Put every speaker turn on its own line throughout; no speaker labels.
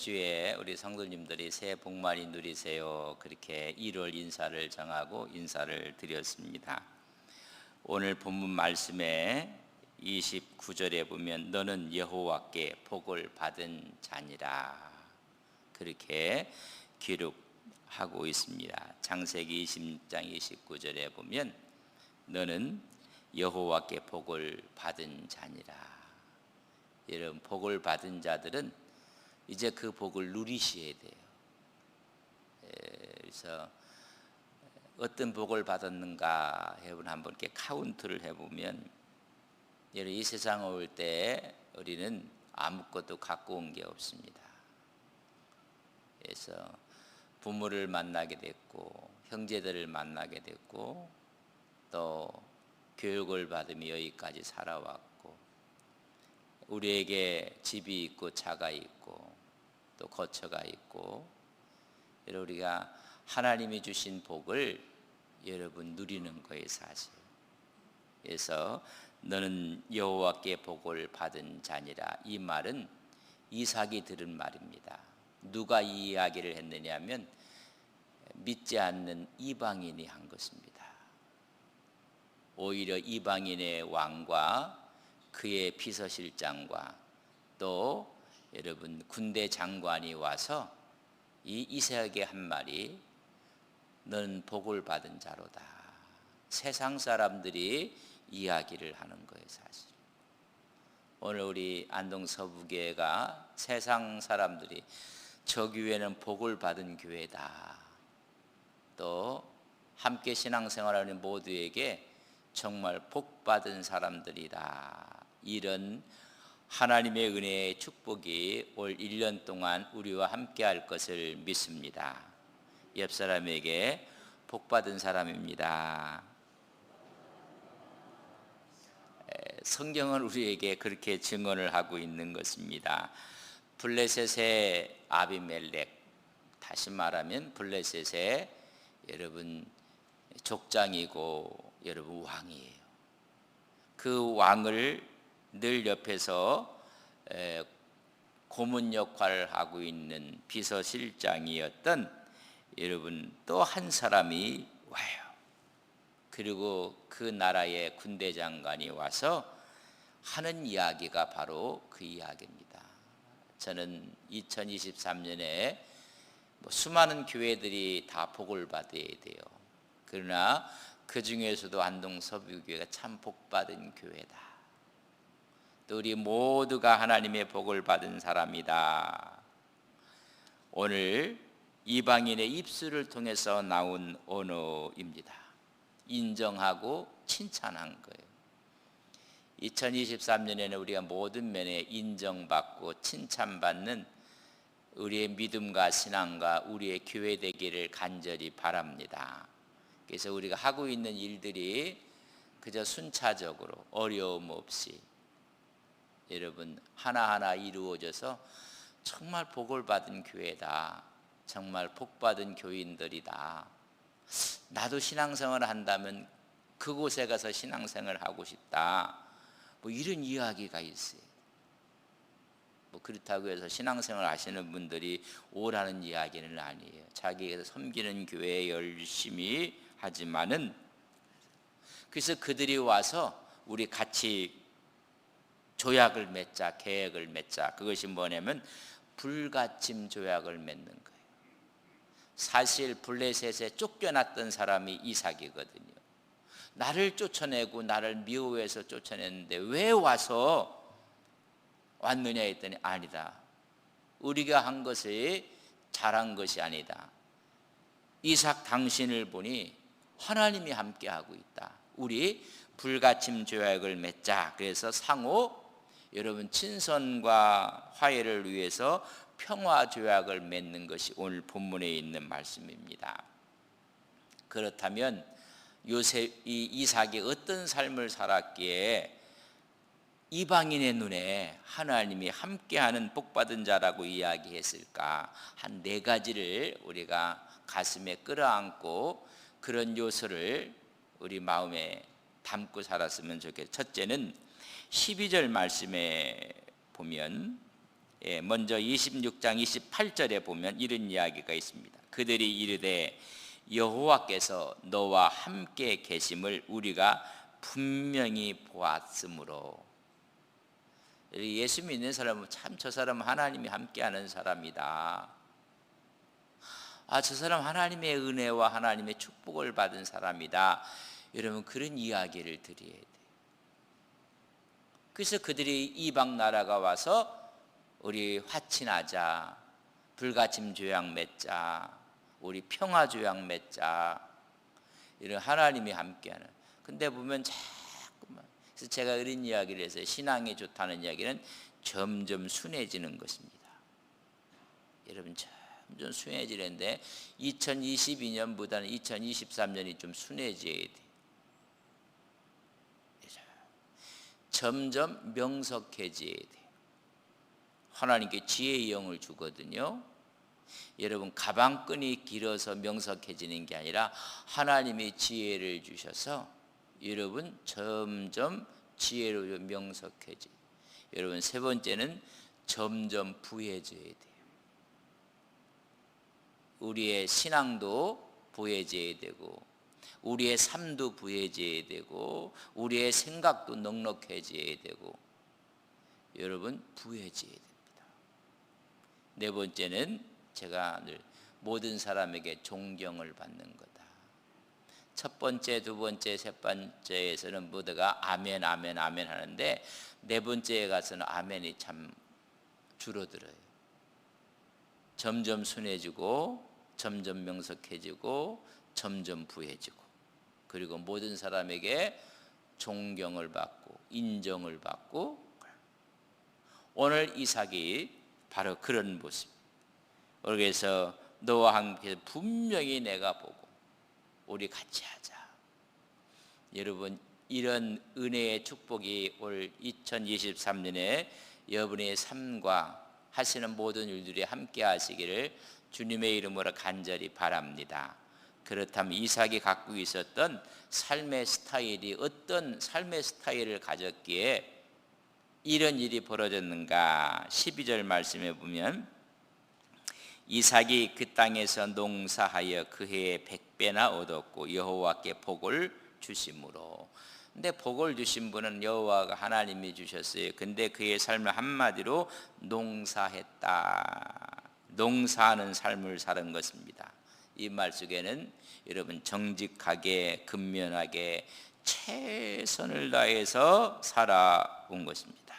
주에 우리 성도님들이 새해 복 많이 누리세요. 그렇게 1월 인사를 정하고 인사를 드렸습니다. 오늘 본문 말씀에 29절에 보면 너는 여호와께 복을 받은 자니라 그렇게 기록하고 있습니다. 창세기 20장 29절에 보면 너는 여호와께 복을 받은 자니라. 여러분, 복을 받은 자들은 이제 그 복을 누리셔야 돼요. 그래서 어떤 복을 받았는가 여러분 한번 이렇게 카운트를 해보면, 여러분 이 세상에 올 때 우리는 아무것도 갖고 온 게 없습니다. 그래서 부모를 만나게 됐고 형제들을 만나게 됐고 또 교육을 받으며 여기까지 살아왔고 우리에게 집이 있고 차가 있고 또 거처가 있고, 여러분 우리가 하나님이 주신 복을 여러분 누리는 거예요 사실. 그래서 너는 여호와께 복을 받은 자니라, 이 말은 이삭이 들은 말입니다. 누가 이 이야기를 했느냐면 믿지 않는 이방인이 한 것입니다. 오히려 이방인의 왕과 그의 비서실장과 또 여러분 군대 장관이 와서 이 이삭에게 한 말이 너는 복을 받은 자로다. 세상 사람들이 이야기를 하는 거예요 사실. 오늘 우리 안동 서부교회가 세상 사람들이 저 교회는 복을 받은 교회다, 또 함께 신앙생활하는 모두에게 정말 복 받은 사람들이다, 이런 하나님의 은혜의 축복이 올 1년 동안 우리와 함께 할 것을 믿습니다. 옆 사람에게 복 받은 사람입니다. 성경은 우리에게 그렇게 증언을 하고 있는 것입니다. 블레셋의 아비멜렉, 다시 말하면 블레셋의 여러분 족장이고 여러분 왕이에요. 그 왕을 늘 옆에서 고문 역할을 하고 있는 비서실장이었던 여러분 또 한 사람이 와요. 그리고 그 나라의 군대 장관이 와서 하는 이야기가 바로 그 이야기입니다. 저는 2023년에 수많은 교회들이 다 복을 받아야 돼요. 그러나 그 중에서도 안동 서부교회가 참 복받은 교회다. 또 우리 모두가 하나님의 복을 받은 사람이다. 오늘 이방인의 입술을 통해서 나온 언어입니다. 인정하고 칭찬한 거예요. 2023년에는 우리가 모든 면에 인정받고 칭찬받는 우리의 믿음과 신앙과 우리의 교회 되기를 간절히 바랍니다. 그래서 우리가 하고 있는 일들이 그저 순차적으로 어려움 없이 여러분 하나하나 이루어져서 정말 복을 받은 교회다, 정말 복받은 교인들이다, 나도 신앙생활을 한다면 그곳에 가서 신앙생활을 하고 싶다, 이런 이야기가 있어요. 그렇다고 해서 신앙생활 하시는 분들이 오라는 이야기는 아니에요. 자기에서 섬기는 교회에 열심히 하지만은, 그래서 그들이 와서 우리 같이 조약을 맺자, 계획을 맺자. 그것이 뭐냐면 불가침 조약을 맺는 거예요. 사실 블레셋에 쫓겨났던 사람이 이삭이거든요. 나를 쫓아내고 나를 미워해서 쫓아냈는데 왜 와서 왔느냐 했더니 아니다, 우리가 한 것이 잘한 것이 아니다, 이삭 당신을 보니 하나님이 함께하고 있다, 우리 불가침 조약을 맺자. 그래서 상호 여러분 친선과 화해를 위해서 평화 조약을 맺는 것이 오늘 본문에 있는 말씀입니다. 그렇다면 이삭이 어떤 삶을 살았기에 이방인의 눈에 하나님이 함께하는 복받은 자라고 이야기했을까? 한 4가지를 우리가 가슴에 끌어안고 그런 요소를 우리 마음에 담고 살았으면 좋겠어요. 첫째는 12절 말씀에 보면 먼저 26장 28절에 보면 이런 이야기가 있습니다. 그들이 이르되 여호와께서 너와 함께 계심을 우리가 분명히 보았으므로. 예수 믿는 사람은 참 저 사람은 하나님이 함께하는 사람이다. 저 사람 하나님의 은혜와 하나님의 축복을 받은 사람이다. 여러분 그런 이야기를 드려야 돼요. 그래서 그들이 이방 나라가 와서 우리 화친하자, 불가침 조약 맺자, 우리 평화 조약 맺자, 이런 하나님이 함께하는. 근데 보면 자꾸만, 그래서 제가 이런 이야기를 해서 신앙이 좋다는 이야기는 점점 순해지는 것입니다. 여러분 점점 순해지는데 2022년보다는 2023년이 좀 순해져야 돼. 점점 명석해져야 돼. 하나님께 지혜의 영을 주거든요. 여러분 가방끈이 길어서 명석해지는 게 아니라 하나님이 지혜를 주셔서 여러분 점점 지혜로 명석해져. 여러분 세 번째는 점점 부해져야 돼요. 우리의 신앙도 부해져야 되고 우리의 삶도 부해져야 되고 우리의 생각도 넉넉해져야 되고 여러분 부해져야 됩니다. 네 번째는 제가 늘 모든 사람에게 존경을 받는 거다. 첫 번째, 두 번째, 세 번째에서는 모두가 아멘, 아멘, 아멘 하는데 네 번째에 가서는 아멘이 참 줄어들어요. 점점 순해지고 점점 명석해지고 점점 부해지고 그리고 모든 사람에게 존경을 받고 인정을 받고. 오늘 이삭이 바로 그런 모습. 그래서 너와 함께 분명히 내가 보고 우리 같이 하자. 여러분 이런 은혜의 축복이 올 2023년에 여러분의 삶과 하시는 모든 일들이 함께 하시기를 주님의 이름으로 간절히 바랍니다. 그렇다면 이삭이 갖고 있었던 삶의 스타일이 어떤 삶의 스타일을 가졌기에 이런 일이 벌어졌는가? 12절 말씀에 보면 이삭이 그 땅에서 농사하여 그 해에 100배나 얻었고 여호와께 복을 주심으로. 근데 복을 주신 분은 여호와가 하나님이 주셨어요. 근데 그의 삶을 한마디로 농사했다. 농사하는 삶을 사는 것입니다. 이 말 속에는 여러분 정직하게 근면하게 최선을 다해서 살아온 것입니다.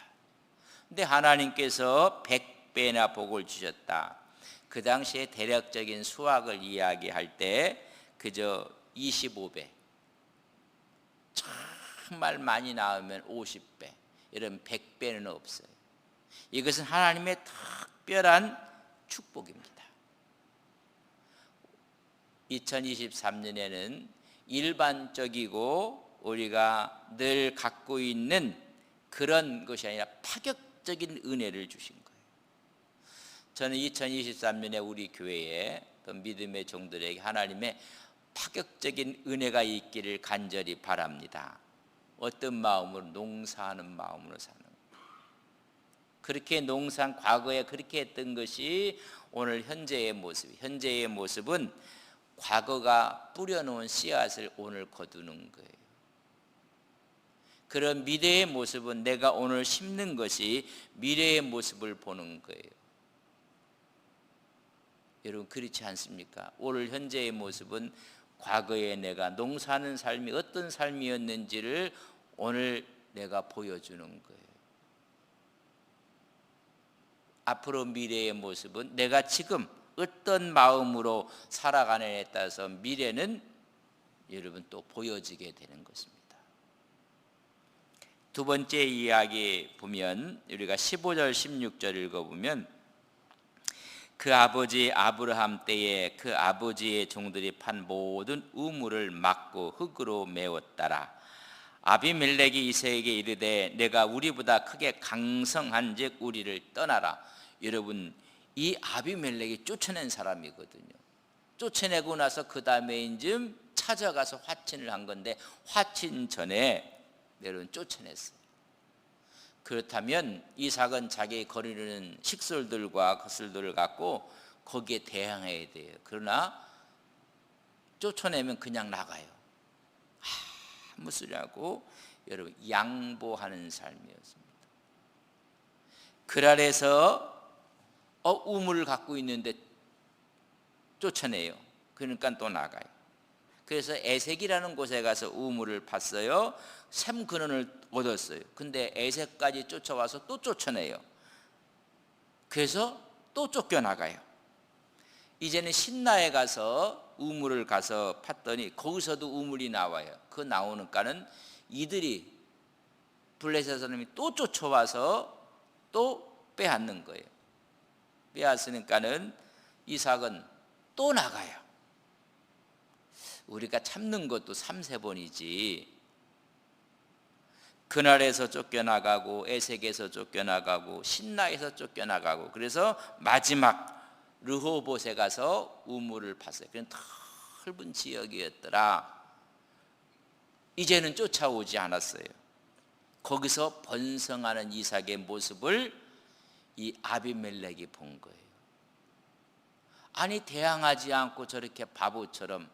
근데 하나님께서 100배나 복을 주셨다. 그 당시에 대략적인 수학을 이야기할 때 그저 25배, 정말 많이 나오면 50배, 이런 100배는 없어요. 이것은 하나님의 특별한 축복입니다. 2023년에는 일반적이고 우리가 늘 갖고 있는 그런 것이 아니라 파격적인 은혜를 주신 거예요. 저는 2023년에 우리 교회에 또 믿음의 종들에게 하나님의 파격적인 은혜가 있기를 간절히 바랍니다. 어떤 마음으로? 농사하는 마음으로 사는 거예요. 그렇게 농사한 과거에 그렇게 했던 것이 오늘 현재의 모습. 현재의 모습은 과거가 뿌려놓은 씨앗을 오늘 거두는 거예요. 그런 미래의 모습은 내가 오늘 심는 것이 미래의 모습을 보는 거예요. 여러분 그렇지 않습니까? 오늘 현재의 모습은 과거에 내가 농사하는 삶이 어떤 삶이었는지를 오늘 내가 보여주는 거예요. 앞으로 미래의 모습은 내가 지금 어떤 마음으로 살아가느냐에 따라서 미래는 여러분 또 보여지게 되는 것입니다. 두 번째 이야기 보면 우리가 15절 16절 읽어보면 그 아버지 아브라함 때에 그 아버지의 종들이 판 모든 우물을 막고 흙으로 메웠더라. 아비멜렉이 이삭에게 이르되 내가 우리보다 크게 강성한즉 우리를 떠나라. 여러분 이 아비멜렉이 쫓아낸 사람이거든요. 쫓아내고 나서 그 다음에 이제 찾아가서 화친을 한 건데 화친 전에 여러분 쫓아냈어요. 그렇다면 이삭은 자기 거느리는 식솔들과 거슬들을 갖고 거기에 대항해야 돼요. 그러나 쫓아내면 그냥 나가요. 아무 소리하고 여러분 양보하는 삶이었습니다. 그 아래서 우물을 갖고 있는데 쫓아내요. 그러니까 또 나가요. 그래서 에색이라는 곳에 가서 우물을 팠어요. 샘 근원을 얻었어요. 근데 에색까지 쫓아와서 또 쫓아내요. 그래서 또 쫓겨나가요. 이제는 신라에 가서 우물을 가서 팠더니 거기서도 우물이 나와요. 그 나오는 가는 이들이 블레셋 사람이 또 쫓아와서 또 빼앗는 거예요. 빼앗으니까는 이삭은 또 나가요. 우리가 참는 것도 3-4번이지. 그날에서 쫓겨나가고 에색에서 쫓겨나가고 신라에서 쫓겨나가고, 그래서 마지막 르호봇에 가서 우물을 팠어요. 그건 넓은 지역이었더라. 이제는 쫓아오지 않았어요. 거기서 번성하는 이삭의 모습을 이 아비멜렉이 본 거예요. 아니 대항하지 않고 저렇게 바보처럼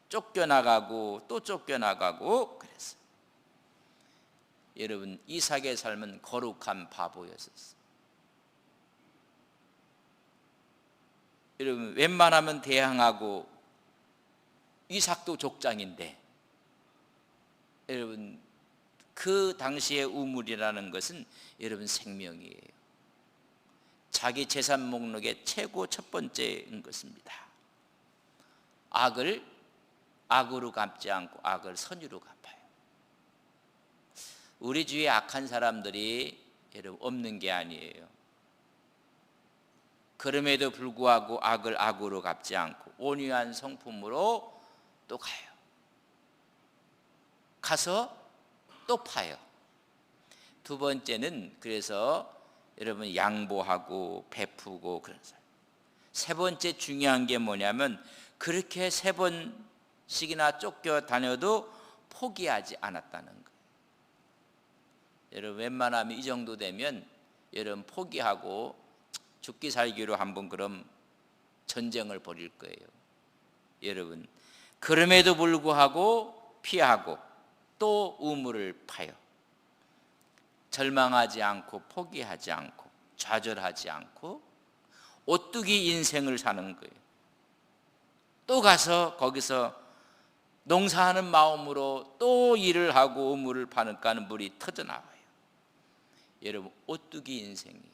쫓겨나가고 또 쫓겨나가고 그랬어요. 여러분, 이삭의 삶은 거룩한 바보였었어요. 여러분, 웬만하면 대항하고, 이삭도 족장인데, 여러분 그 당시의 우물이라는 것은 여러분 생명이에요. 자기 재산 목록의 최고 첫 번째인 것입니다. 악을 악으로 갚지 않고 악을 선유로 갚아요. 우리 주위에 악한 사람들이 여러분 없는 게 아니에요. 그럼에도 불구하고 악을 악으로 갚지 않고 온유한 성품으로 또 가요. 가서 또 파요. 두 번째는 그래서 여러분 양보하고 베푸고 그런 사람. 세 번째 중요한 게 뭐냐면 그렇게 3번씩이나 쫓겨다녀도 포기하지 않았다는 거예요. 여러분 웬만하면 이 정도 되면 여러분 포기하고 죽기 살기로 한번 그럼 전쟁을 벌일 거예요. 여러분 그럼에도 불구하고 피하고 또 우물을 파요. 절망하지 않고 포기하지 않고 좌절하지 않고 오뚜기 인생을 사는 거예요. 또 가서 거기서 농사하는 마음으로 또 일을 하고 우물을 파니까 물이 터져나와요. 여러분 오뚜기 인생이에요.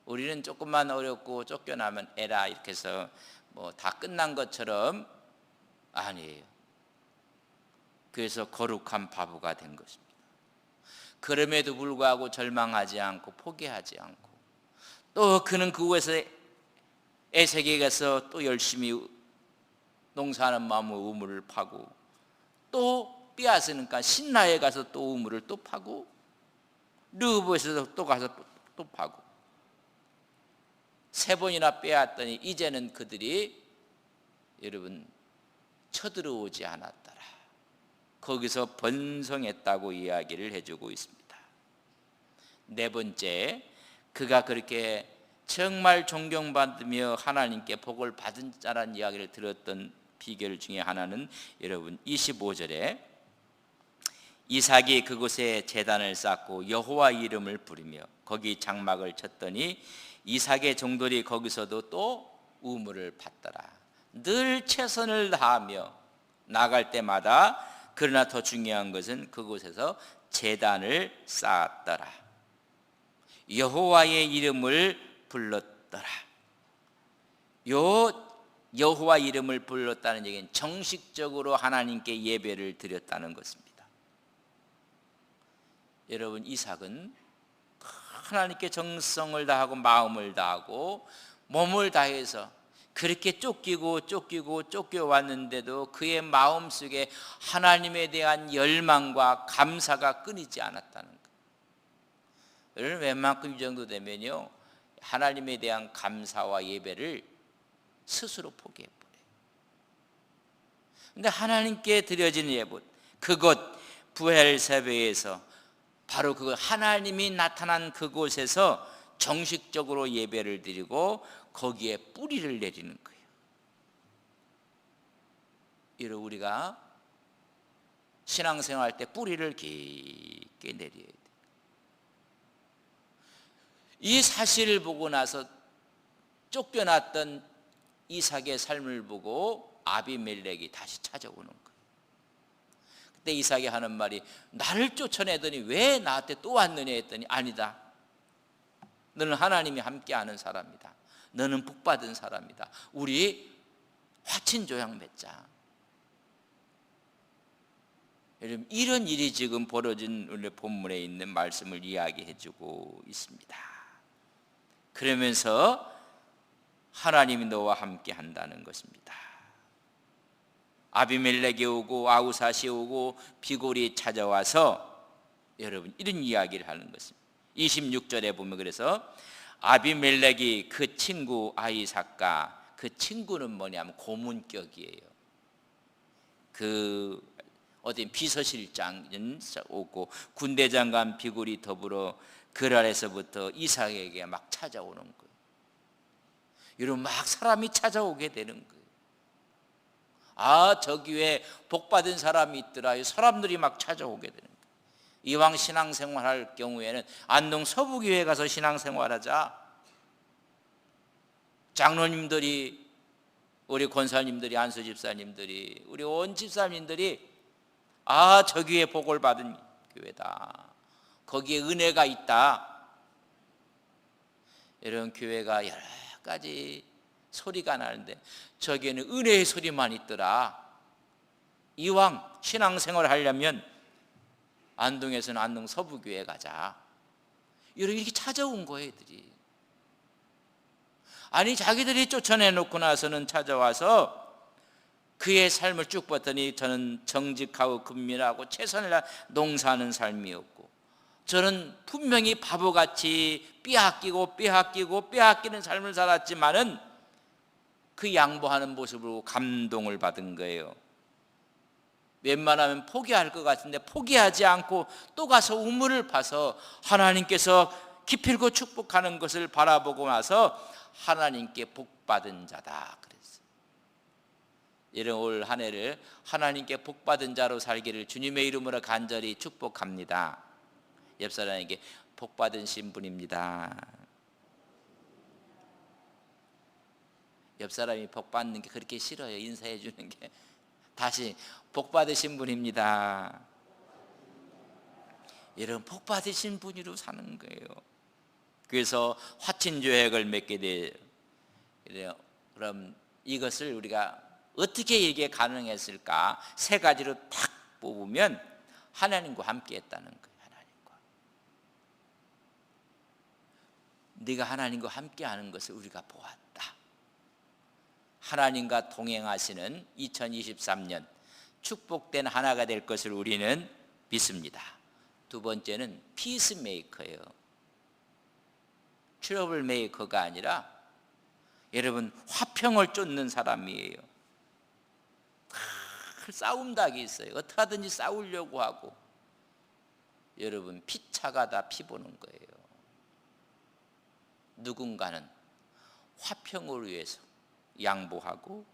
우리는 조금만 어렵고 쫓겨나면 에라 이렇게 해서 뭐 다 끝난 것처럼 아니에요. 그래서 거룩한 바보가 된 것입니다. 그럼에도 불구하고 절망하지 않고 포기하지 않고 또 그는 그곳에서 에색에 가서 또 열심히 농사하는 마음으로 우물을 파고 또 빼앗으니까 신라에 가서 또 우물을 또 파고 르호봇에서 또 가서 또 파고 3번이나 빼앗더니 이제는 그들이 여러분 쳐들어오지 않았더라. 거기서 번성했다고 이야기를 해주고 있습니다. 4번째, 그가 그렇게 정말 존경받으며 하나님께 복을 받은 자라는 이야기를 들었던 비결 중에 하나는 여러분 25절에 이삭이 그곳에 제단을 쌓고 여호와 이름을 부르며 거기 장막을 쳤더니 이삭의 종들이 거기서도 또 우물을 팠더라. 늘 최선을 다하며 나갈 때마다, 그러나 더 중요한 것은 그곳에서 제단을 쌓았더라. 여호와의 이름을 불렀더라. 요 여호와 이름을 불렀다는 얘기는 정식적으로 하나님께 예배를 드렸다는 것입니다. 여러분 이삭은 하나님께 정성을 다하고 마음을 다하고 몸을 다해서 그렇게 쫓겨왔는데도 그의 마음속에 하나님에 대한 열망과 감사가 끊이지 않았다는 거예요. 여러분 웬만큼 이 정도 되면요 하나님에 대한 감사와 예배를 스스로 포기해버려요. 근데 하나님께 드려진 예배, 그곳 부엘세베에서 바로 그 하나님이 나타난 그곳에서 정식적으로 예배를 드리고 거기에 뿌리를 내리는 거예요. 이를 우리가 신앙생활 할 때 뿌리를 깊게 내려야 돼요. 이 사실을 보고 나서 쫓겨났던 이삭의 삶을 보고 아비멜렉이 다시 찾아오는 거예요. 그때 이삭이 하는 말이 나를 쫓아내더니 왜 나한테 또 왔느냐 했더니 아니다. 너는 하나님이 함께하는 사람이다. 너는 복받은 사람이다. 우리 화친조약 맺자. 여러분 이런 일이 지금 벌어진 오늘 본문에 있는 말씀을 이야기해 주고 있습니다. 그러면서 하나님이 너와 함께 한다는 것입니다. 아비멜렉이 오고 아우삿이 오고 비골이 찾아와서 여러분 이런 이야기를 하는 것입니다. 26절에 보면 그래서 아비멜렉이 그 친구 아이삭과 그 친구는 뭐냐면 고문격이에요. 그 어디 비서실장은 오고 군대장관 비굴이 더불어 그랄에서부터 이삭에게 막 찾아오는 거예요. 이런 막 사람이 찾아오게 되는 거예요. 아, 저기 왜 복받은 사람이 있더라. 사람들이 막 찾아오게 되는 거예요. 이왕 신앙생활 할 경우에는 안동 서부교회 가서 신앙생활하자. 장로님들이, 우리 권사님들이, 안수집사님들이, 우리 온 집사님들이 아, 저기에 복을 받은 교회다. 거기에 은혜가 있다. 이런 교회가 여러 가지 소리가 나는데 저기에는 은혜의 소리만 있더라. 이왕 신앙생활을 하려면 안동에서는 안동 서부교회 가자. 이렇게 찾아온 거예요, 애들이. 아니, 자기들이 쫓아내놓고 나서는 찾아와서 그의 삶을 쭉 봤더니 저는 정직하고 근면하고 최선을 다해 농사하는 삶이었고 저는 분명히 바보같이 빼앗기는 삶을 살았지만은 그 양보하는 모습으로 감동을 받은 거예요. 웬만하면 포기할 것 같은데 포기하지 않고 또 가서 우물을 파서 하나님께서 기필코 축복하는 것을 바라보고 나서 하나님께 복받은 자다 그랬어요. 이런 올 한 해를 하나님께 복받은 자로 살기를 주님의 이름으로 간절히 축복합니다. 옆 사람에게 복받으신 분입니다. 옆 사람이 복받는 게 그렇게 싫어요. 인사해 주는 게. 다시 복받으신 분입니다. 이런 복받으신 분으로 사는 거예요. 그래서 화친조약을 맺게 돼요. 그럼 이것을 우리가 어떻게 이게 가능했을까? 세 가지로 딱 뽑으면 하나님과 함께 했다는 거예요. 하나님과. 네가 하나님과 함께 하는 것을 우리가 보았다. 하나님과 동행하시는 2023년 축복된 하나가 될 것을 우리는 믿습니다. 두 번째는 피스메이커예요. 트러블 메이커가 아니라 여러분 화평을 쫓는 사람이에요. 싸움닭이 있어요. 어떻게 하든지 싸우려고 하고 여러분 피차가 다 피보는 거예요. 누군가는 화평을 위해서 양보하고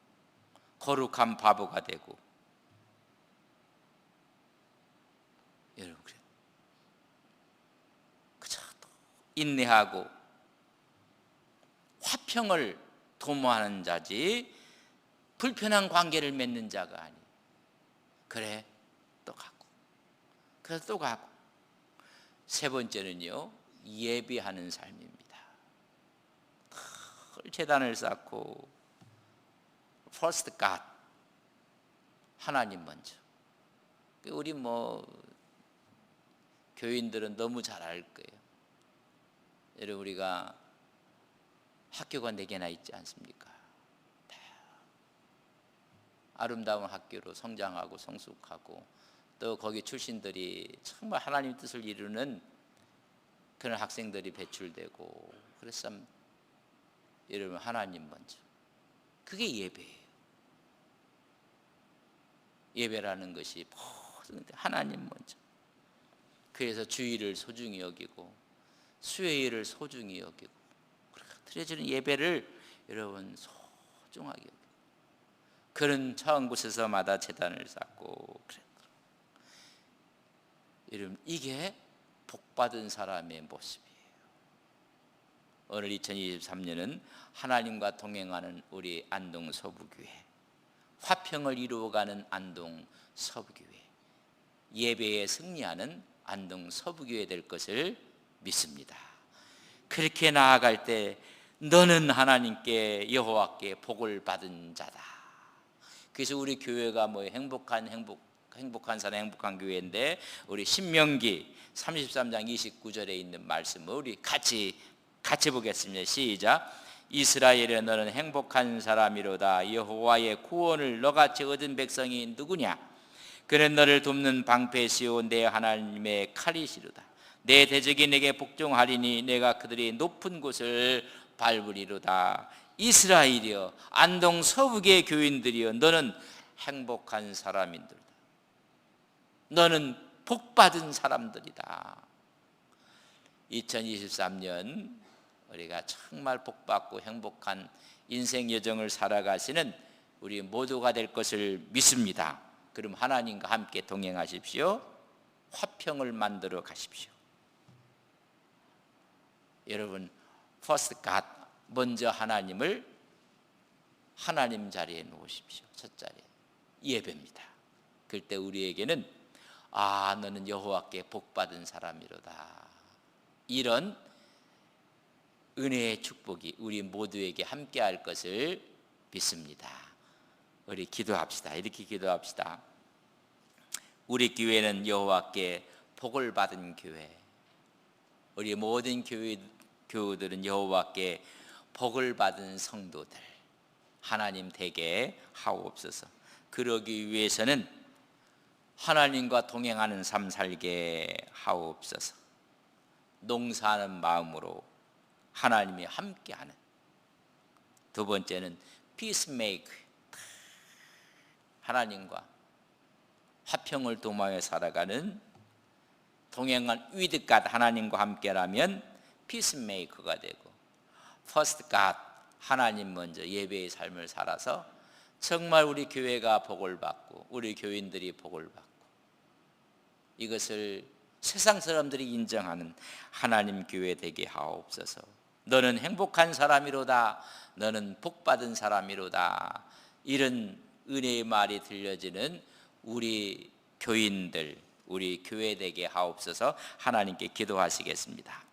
거룩한 바보가 되고 여러분 그래요. 그저 인내하고 화평을 도모하는 자지 불편한 관계를 맺는 자가 아니에요. 그래 또 가고 그래서 또 가고. 세 번째는요 예배하는 삶입니다. 큰 제단을 쌓고 First God 하나님 먼저. 우리 교인들은 너무 잘 알 거예요. 여러분 우리가 학교가 4개나 있지 않습니까? 아름다운 학교로 성장하고 성숙하고 또 거기 출신들이 정말 하나님 뜻을 이루는 그런 학생들이 배출되고 그래서 여러분 하나님 먼저. 그게 예배예요. 예배라는 것이 모든 하나님 먼저. 그래서 주일을 소중히 여기고 수요일을 소중히 여기고 드려지는 예배를 여러분 소중하게 여기고 그런 처한 곳에서마다 제단을 쌓고 그랬더라고요. 여러분 이게 복받은 사람의 모습이에요. 오늘 2023년은 하나님과 동행하는 우리 안동 서부교회, 화평을 이루어가는 안동 서부교회, 예배에 승리하는 안동 서부교회 될 것을 믿습니다. 그렇게 나아갈 때 너는 하나님께 여호와께 복을 받은 자다. 그래서 우리 교회가 뭐 행복한 사람 행복한 교회인데 우리 신명기 33장 29절에 있는 말씀을 우리 같이 보겠습니다. 시작. 이스라엘에 너는 행복한 사람이로다. 여호와의 구원을 너같이 얻은 백성이 누구냐? 그는 너를 돕는 방패시오 내 하나님의 칼이시로다. 내 대적이 내게 복종하리니 내가 그들이 높은 곳을 밟으리로다. 이스라엘이여 안동 서북의 교인들이여 너는 행복한 사람인들이다. 너는 복받은 사람들이다. 2023년 우리가 정말 복받고 행복한 인생 여정을 살아가시는 우리 모두가 될 것을 믿습니다. 그럼 하나님과 함께 동행하십시오. 화평을 만들어 가십시오. 여러분 First God, 먼저 하나님을 하나님 자리에 놓으십시오. 첫 자리에 예배입니다. 그럴 때 우리에게는 너는 여호와께 복받은 사람이로다. 이런 은혜의 축복이 우리 모두에게 함께할 것을 믿습니다. 우리 기도합시다. 이렇게 기도합시다. 우리 교회는 여호와께 복을 받은 교회. 우리 모든 교우들은 여호와께 복을 받은 성도들 하나님 되게 하옵소서. 그러기 위해서는 하나님과 동행하는 삶 살게 하옵소서. 농사하는 마음으로 하나님이 함께하는. 두 번째는 peacemaker, 하나님과 화평을 도모하며 살아가는 동행한 with God, 하나님과 함께라면 peacemaker가 되고, first God, 하나님 먼저 예배의 삶을 살아서 정말 우리 교회가 복을 받고 우리 교인들이 복을 받고 이것을 세상 사람들이 인정하는 하나님 교회 되게 하옵소서. 너는 행복한 사람이로다. 너는 복받은 사람이로다. 이런 은혜의 말이 들려지는 우리 교인들, 우리 교회 되게 하옵소서. 하나님께 기도하시겠습니다.